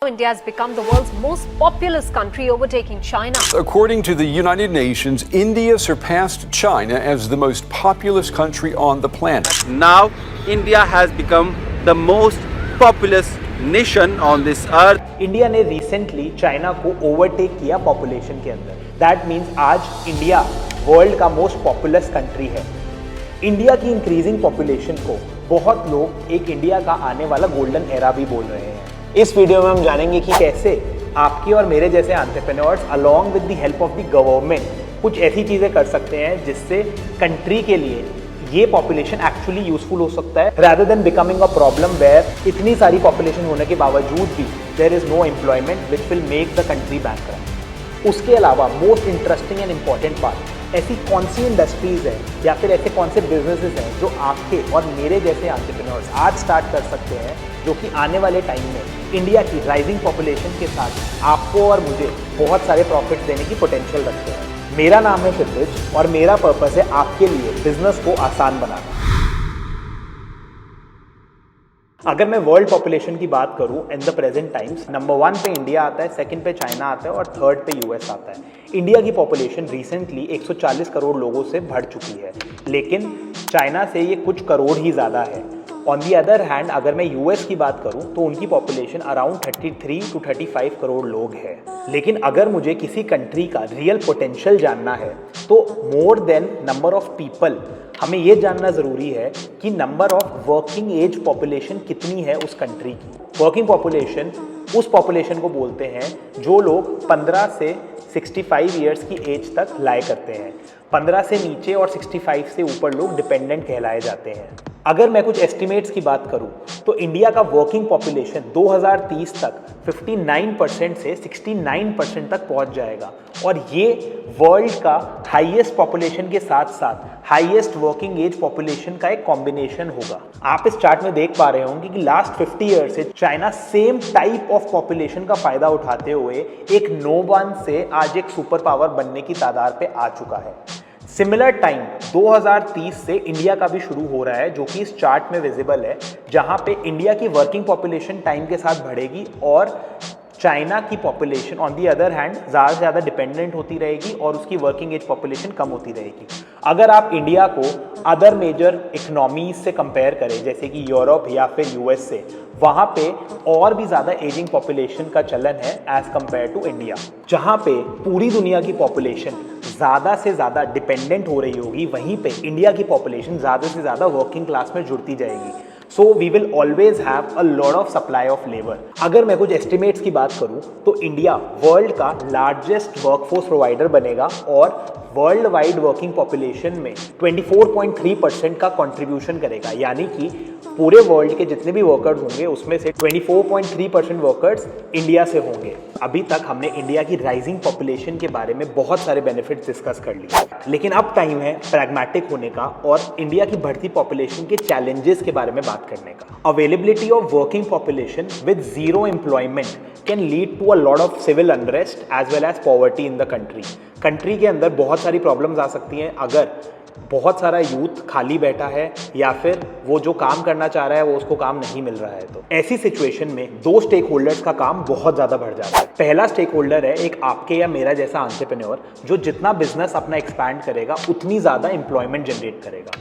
India has become the world's most populous country, overtaking China. According to the United Nations, India surpassed China as the most populous country on the planet. Now, India has become the most populous nation on this earth. India ने recently China को overtake किया population के अंदर. That means आज India world का most populous country है. India की increasing population को बहुत लोग एक इंडिया का आने वाला गोल्डन एरा भी बोल रहे हैं. इस वीडियो में हम जानेंगे कि कैसे आपके और मेरे जैसे entrepreneurs along with the help of the government कुछ ऐसी चीज़ें कर सकते हैं जिससे कंट्री के लिए ये पॉपुलेशन एक्चुअली यूजफुल हो सकता है, rather than becoming a problem where इतनी सारी पॉपुलेशन होने के बावजूद भी there is no employment which will make the country bankrupt. उसके अलावा most interesting and important part, ऐसी कौन सी इंडस्ट्रीज हैं या फिर ऐसे कौन से बिजनेसेस हैं जो आपके और मेरे जैसे एंटरप्रेन्योर्स आज स्टार्ट कर सकते हैं, जो कि आने वाले टाइम में इंडिया की राइजिंग पॉपुलेशन के साथ आपको और मुझे बहुत सारे प्रॉफिट देने की पोटेंशियल रखते हैं. मेरा नाम है क्षितिज और मेरा पर्पस है आपके लिए बिजनेस को आसान बनाना. अगर मैं वर्ल्ड पॉपुलेशन की बात करूं in the present times, number 1 पे इंडिया आता है, सेकंड पे चाइना आता है और थर्ड पे यूएस आता है. इंडिया की पॉपुलेशन रिसेंटली 140 करोड़ लोगों से बढ़ चुकी है, लेकिन चाइना से ये कुछ करोड़ ही ज़्यादा है. ऑन दी अदर हैंड अगर मैं यूएस की बात करूं तो उनकी पॉपुलेशन अराउंड 33 to 35 करोड़ लोग है. लेकिन अगर मुझे किसी कंट्री का रियल पोटेंशियल जानना है तो more than number of people, हमें ये जानना ज़रूरी है कि number of working age population कितनी है उस कंट्री की. वर्किंग पॉपुलेशन उस पॉपुलेशन को बोलते हैं जो लोग 15 से 65 ईयर्स की एज तक लाए करते हैं. 15 से नीचे और 65 से ऊपर लोग डिपेंडेंट कहलाए जाते हैं. अगर मैं कुछ एस्टिमेट्स की बात करूं तो इंडिया का वर्किंग पॉपुलेशन 2030 तक 59% से 69% तक पहुंच जाएगा और ये वर्ल्ड का हाईएस्ट पॉपुलेशन के साथ साथ हाईएस्ट वर्किंग एज पॉपुलेशन का एक कॉम्बिनेशन होगा. आप इस चार्ट में देख पा रहे होंगे कि लास्ट 50 ईयर से China same type of population का फायदा उठाते हुए एक नोबान से आज एक सुपर पावर बनने की तादाद पे आ चुका है. सिमिलर टाइम 2030 से इंडिया का भी शुरू हो रहा है, जो कि इस चार्ट में विजिबल है, जहां पे इंडिया की वर्किंग पॉपुलेशन टाइम के साथ बढ़ेगी और चाइना की population on the other hand ज़्यादा से ज़्यादा डिपेंडेंट होती रहेगी और उसकी वर्किंग एज पॉपुलेशन कम होती रहेगी. अगर आप इंडिया को अदर मेजर इकोनॉमीज से कंपेयर करें जैसे कि यूरोप या फिर यूएस से, वहाँ पे और भी ज़्यादा एजिंग पॉपुलेशन का चलन है एज कंपेयर टू इंडिया. जहाँ पे पूरी दुनिया की पॉपुलेशन ज़्यादा से ज़्यादा डिपेंडेंट हो रही होगी, वहीं पे इंडिया की पॉपुलेशन ज़्यादा से ज़्यादा वर्किंग क्लास में जुड़ती जाएगी. So we will always have a lot of supply of labour. अगर मैं कुछ एस्टिमेट्स की बात करूं तो इंडिया वर्ल्ड का लार्जेस्ट वर्कफोर्स प्रोवाइडर बनेगा और वर्ल्ड वाइड वर्किंग पॉपुलेशन में 24.3% का कंट्रीब्यूशन करेगा. यानी कि पूरे वर्ल्ड के जितने भी वर्कर्स होंगे उसमें से 24.3% वर्कर्स इंडिया से होंगे. अभी तक हमने इंडिया की राइजिंग पॉपुलेशन के बारे में बहुत सारे बेनिफिट्स डिस्कस कर लिए, लेकिन अब टाइम है प्रैग्मेटिक होने का और इंडिया की बढ़ती पॉपुलेशन के चैलेंजेस के बारे में बात करने का. Availability of working population with zero employment can lead to a lot of civil unrest as well as poverty in the country. Country के अंदर बहुत सारी प्रॉब्लम्स आ सकती हैं अगर बहुत सारा यूथ खाली बैठा है या फिर वो जो काम करना चाह रहा है वो उसको काम नहीं मिल रहा है. तो ऐसी सिचुएशन में दो स्टेक होल्डर्स का काम बहुत ज़्यादा बढ़ जाता है. पहला स्टेक होल्डर है एक आपके या मेरा जैसा एंटरप्रेन्योर, जो जितना बिजनेस अपना एक्सपैंड करेगा उतनी ज़्यादा एम्प्लॉयमेंट जनरेट करेगा.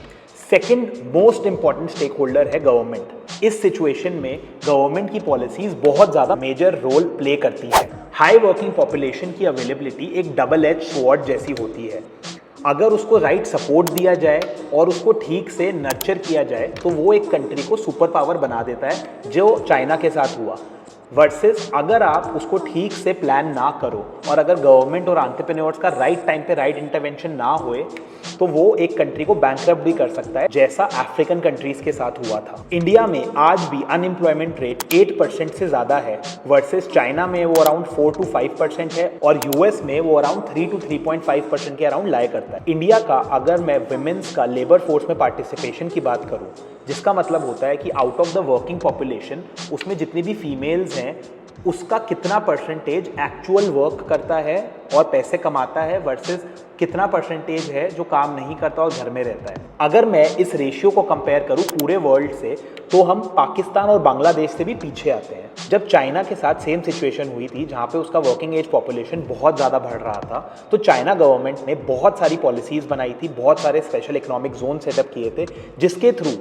Second most important stakeholder है गवर्नमेंट. इस सिचुएशन में गवर्नमेंट की पॉलिसीज बहुत ज़्यादा मेजर रोल प्ले करती है. हाई वर्किंग पॉपुलेशन की अवेलेबिलिटी एक डबल एज स्वॉर्ड जैसी होती है. अगर उसको राइट सपोर्ट दिया जाए और उसको ठीक से नर्चर किया जाए तो वो एक कंट्री को सुपर पावर बना देता है, जो चाइना के साथ हुआ. वर्सेस अगर आप उसको ठीक से प्लान ना करो और अगर गवर्नमेंट और एंटरप्रेन्योर्स का राइट टाइम पे राइट इंटरवेंशन ना होए तो वो एक कंट्री को बैंकरप्ट भी कर सकता है, जैसा अफ्रीकन कंट्रीज के साथ हुआ था. इंडिया में आज भी अनएम्प्लॉयमेंट रेट 8% से ज़्यादा है वर्सेस चाइना में वो अराउंड 4 to 5% है और यूएस में वो अराउंड 3 to 3.5% के अराउंड लाया करता है. इंडिया का अगर मैं विमेंस का लेबर फोर्स में पार्टिसिपेशन की बात करूँ, जिसका मतलब होता है कि out of the working population उसमें जितनी भी फीमेल्स हैं उसका कितना परसेंटेज एक्चुअल वर्क करता है और पैसे कमाता है वर्सेस कितना परसेंटेज है जो काम नहीं करता और घर में रहता है। अगर मैं इस रेशियो को कंपेयर करूं पूरे वर्ल्ड से, तो हम पाकिस्तान और बांग्लादेश से भी पीछे आते हैं। जब चाइना के साथ सेम सिचुएशन हुई थी जहां पे उसका वर्किंग एज पॉपुलेशन बहुत ज़्यादा बढ़ रहा था, तो चाइना गवर्नमेंट ने बहुत सारी पॉलिसीज़ बनाई थी, बहुत सारे स्पेशल इकोनॉमिक जोन सेटअप किए थे, जिसके थ्रू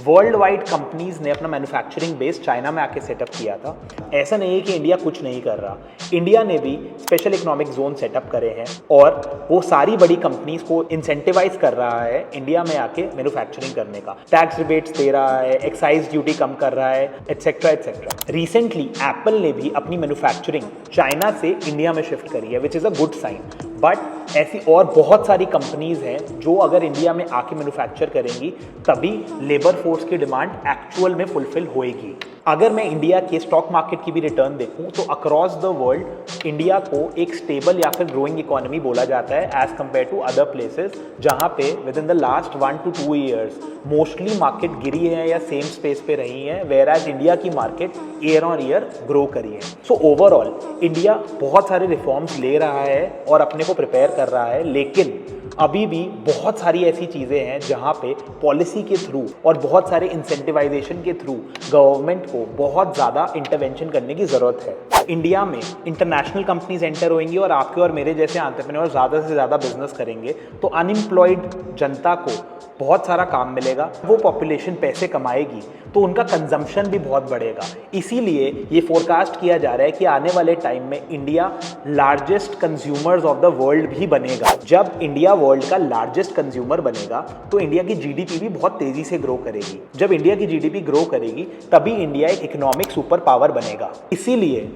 वर्ल्ड वाइड कंपनीज ने अपना मैन्युफैक्चरिंग बेस चाइना में आके सेटअप किया था। ऐसा नहीं है कि इंडिया कुछ नहीं कर रहा, इंडिया ने भी स्पेशल इकोनॉमिक जोन सेटअप करे हैं और वो सारी बड़ी कंपनीज को इंसेंटिवाइज कर रहा है इंडिया में आके मैन्युफैक्चरिंग करने का। टैक्स रिबेट्स दे रहा है, एक्साइज ड्यूटी कम कर रहा है, एटसेट्रा एटसेट्रा। रिसेंटली एप्पल ने भी अपनी मैन्युफैक्चरिंग चाइना से इंडिया में शिफ्ट करी है, which is a good sign. But ऐसी और बहुत सारी कंपनीज हैं जो अगर इंडिया में आके मैन्युफैक्चर करेंगी तभी लेबर फोर्स की डिमांड एक्चुअल में फुलफिल होएगी। अगर मैं इंडिया के स्टॉक मार्केट की भी रिटर्न देखूं तो अक्रॉस द वर्ल्ड इंडिया को एक स्टेबल या फिर ग्रोइंग इकोनॉमी बोला जाता है as compare to other places, जहां पे within the last 1 to 2 years mostly market गिरी है या सेम स्पेस पे रही है, वेयर एज इंडिया की market year on year grow करी है। सो ओवरऑल इंडिया बहुत सारे रिफॉर्म्स ले रहा है और अपने को प्रिपेयर कर रहा है, लेकिन अभी भी बहुत सारी ऐसी चीज़ें हैं जहां पे पॉलिसी के थ्रू और बहुत सारे इंसेंटिवाइजेशन के थ्रू गवर्नमेंट को बहुत ज़्यादा इंटरवेंशन करने की ज़रूरत है। इंडिया में इंटरनेशनल कंपनीज एंटर होंगी और आपके और मेरे जैसे एंटरप्रेन्योर ज़्यादा से ज़्यादा बिजनेस करेंगे, तो अनएम्प्लॉयड जनता को बहुत सारा काम मिलेगा, वो पॉपुलेशन पैसे कमाएगी तो उनका कंजम्पशन भी बहुत बढ़ेगा। इसीलिए ये फोरकास्ट किया जा रहा है कि आने वाले टाइम में India largest consumers of the world भी बनेगा। जब इंडिया वर्ल्ड का लार्जेस्ट कंज्यूमर बनेगा तो इंडिया की जीडीपी भी बहुत तेजी से ग्रो करेगी। जब इंडिया की जीडीपी ग्रो करेगी तभी इंडिया एक इकोनॉमिक सुपर पावर बनेगा। इसीलिए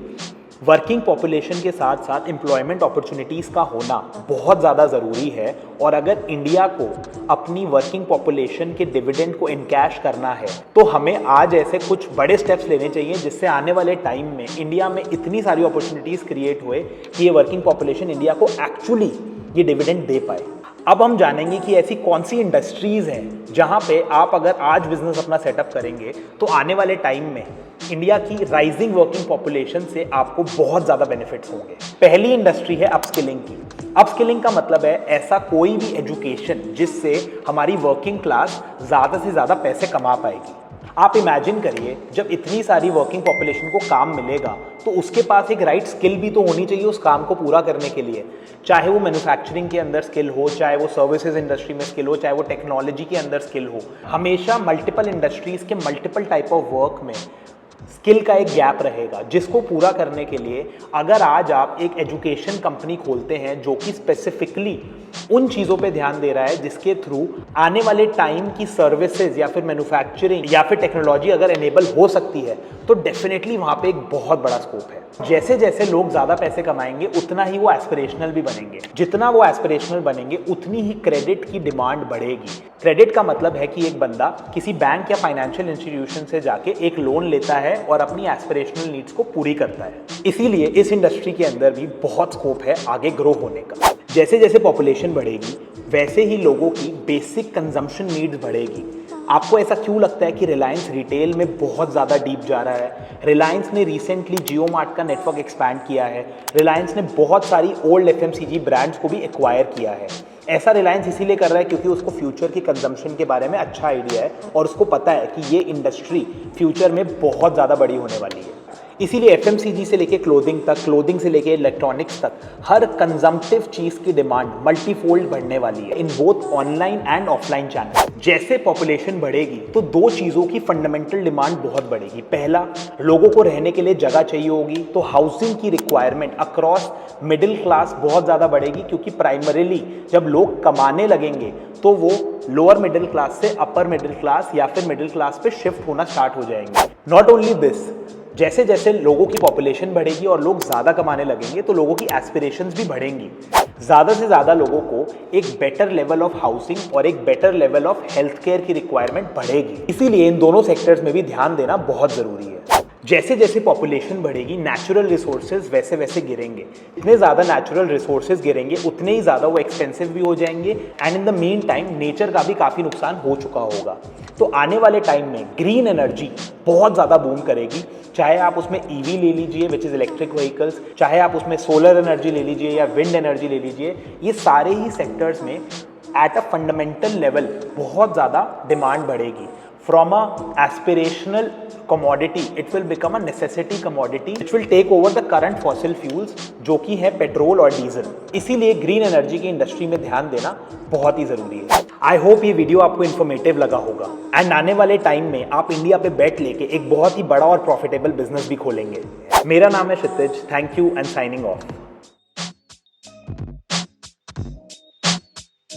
वर्किंग पॉपुलेशन के साथ साथ एम्प्लॉयमेंट अपॉर्चुनिटीज़ का होना बहुत ज़्यादा ज़रूरी है। और अगर इंडिया को अपनी वर्किंग पॉपुलेशन के डिविडेंड को इनकैश करना है तो हमें आज ऐसे कुछ बड़े स्टेप्स लेने चाहिए जिससे आने वाले टाइम में इंडिया में इतनी सारी अपॉर्चुनिटीज़ क्रिएट हुए कि ये वर्किंग पॉपुलेशन इंडिया को एक्चुअली ये डिविडेंड दे पाए। अब हम जानेंगे कि ऐसी कौन सी इंडस्ट्रीज़ हैं जहां पे आप अगर आज बिजनेस अपना सेटअप करेंगे तो आने वाले टाइम में इंडिया की राइजिंग वर्किंग पॉपुलेशन से आपको बहुत ज़्यादा बेनिफिट्स होंगे। पहली इंडस्ट्री है अपस्किलिंग की। अपस्किलिंग का मतलब है ऐसा कोई भी एजुकेशन जिससे हमारी वर्किंग क्लास ज़्यादा से ज़्यादा पैसे कमा पाएगी। आप इमेजिन करिए जब इतनी सारी वर्किंग पॉपुलेशन को काम मिलेगा तो उसके पास एक राइट स्किल भी तो होनी चाहिए उस काम को पूरा करने के लिए, चाहे वो मैन्युफैक्चरिंग के अंदर स्किल हो, चाहे वो सर्विसेज इंडस्ट्री में स्किल हो, चाहे वो टेक्नोलॉजी के अंदर स्किल हो। हमेशा मल्टीपल इंडस्ट्रीज के मल्टीपल टाइप ऑफ वर्क में स्किल का एक गैप रहेगा, जिसको पूरा करने के लिए अगर आज आप एक एजुकेशन कंपनी खोलते हैं जो कि स्पेसिफिकली उन चीज़ों पे ध्यान दे रहा है जिसके थ्रू आने वाले टाइम की सर्विसेज या फिर मैन्युफैक्चरिंग या फिर टेक्नोलॉजी अगर एनेबल हो सकती है तो डेफिनेटली वहाँ पे एक बहुत बड़ा स्कोप है। जैसे जैसे लोग ज़्यादा पैसे कमाएंगे उतना ही वो एस्पिरेशनल भी बनेंगे। जितना वो एस्पिरेशनल बनेंगे उतनी ही क्रेडिट की डिमांड बढ़ेगी। क्रेडिट का मतलब है कि एक बंदा किसी बैंक या फाइनेंशियल इंस्टीट्यूशन से जाके एक लोन लेता है और अपनी एस्पिरेशनल नीड्स को पूरी करता है। इसीलिए इस इंडस्ट्री के अंदर भी बहुत स्कोप है आगे ग्रो होने का। जैसे जैसे पॉपुलेशन बढ़ेगी वैसे ही लोगों की बेसिक कंजम्पशन नीड्स बढ़ेगी। आपको ऐसा क्यों लगता है कि रिलायंस रिटेल में बहुत ज़्यादा डीप जा रहा है? रिलायंस ने रिसेंटली जियो मार्ट का नेटवर्क एक्सपैंड किया है। रिलायंस ने बहुत सारी ओल्ड एफएमसीजी ब्रांड्स को भी एक्वायर किया है। ऐसा रिलायंस इसीलिए कर रहा है क्योंकि उसको फ्यूचर की कंजम्पशन के बारे में अच्छा आइडिया है और उसको पता है कि ये इंडस्ट्री फ्यूचर में बहुत ज़्यादा बड़ी होने वाली है। इसीलिए एफएमसीजी से लेके क्लोथिंग तक, क्लोथिंग से लेके इलेक्ट्रॉनिक्स तक हर कंजम्पटिव चीज़ की डिमांड मल्टीफोल्ड बढ़ने वाली है in both online and offline channel. जैसे पॉपुलेशन बढ़ेगी तो दो चीज़ों की फंडामेंटल डिमांड बहुत बढ़ेगी। पहला, लोगों को रहने के लिए जगह चाहिए होगी, तो हाउसिंग की रिक्वायरमेंट अक्रॉस मिडिल क्लास बहुत ज़्यादा बढ़ेगी क्योंकि प्राइमरीली जब लोग कमाने लगेंगे तो वो लोअर मिडिल क्लास से अपर मिडिल क्लास या फिर मिडिल क्लास पे शिफ्ट होना स्टार्ट हो जाएंगे। नॉट ओनली दिस, जैसे जैसे लोगों की पॉपुलेशन बढ़ेगी और लोग ज़्यादा कमाने लगेंगे तो लोगों की एस्पिरेशंस भी बढ़ेंगी। ज़्यादा से ज़्यादा लोगों को एक बेटर लेवल ऑफ हाउसिंग और एक better level of health care की रिक्वायरमेंट बढ़ेगी। इसीलिए इन दोनों सेक्टर्स में भी ध्यान देना बहुत ज़रूरी है। जैसे जैसे पॉपुलेशन बढ़ेगी, नेचुरल रिसोर्सेज वैसे वैसे गिरेंगे। जितने ज़्यादा नेचुरल रिसोर्सेज गिरेंगे उतने ही ज़्यादा वो एक्सपेंसिव भी हो जाएंगे and in the mean time nature का भी काफ़ी नुकसान हो चुका होगा। तो आने वाले टाइम में ग्रीन एनर्जी बहुत ज़्यादा बूम करेगी। चाहे आप उसमें ईवी ले लीजिए विच इज़ इलेक्ट्रिक व्हीकल्स, चाहे आप उसमें सोलर एनर्जी ले लीजिए या विंड एनर्जी ले लीजिए, ये सारे ही सेक्टर्स में एट अ फंडामेंटल लेवल बहुत ज़्यादा डिमांड बढ़ेगी। From a aspirational commodity, it will become a necessity commodity which will take over the current fossil fuels जो कि है पेट्रोल और डीजल। इसीलिए ग्रीन एनर्जी की इंडस्ट्री में ध्यान देना बहुत ही ज़रूरी है। आई होप ये वीडियो आपको इन्फॉर्मेटिव लगा होगा एंड आने वाले टाइम में आप इंडिया पे बेट लेके एक बहुत ही बड़ा और प्रॉफिटेबल बिजनेस भी खोलेंगे। मेरा नाम है Kshitij, thank you and signing of.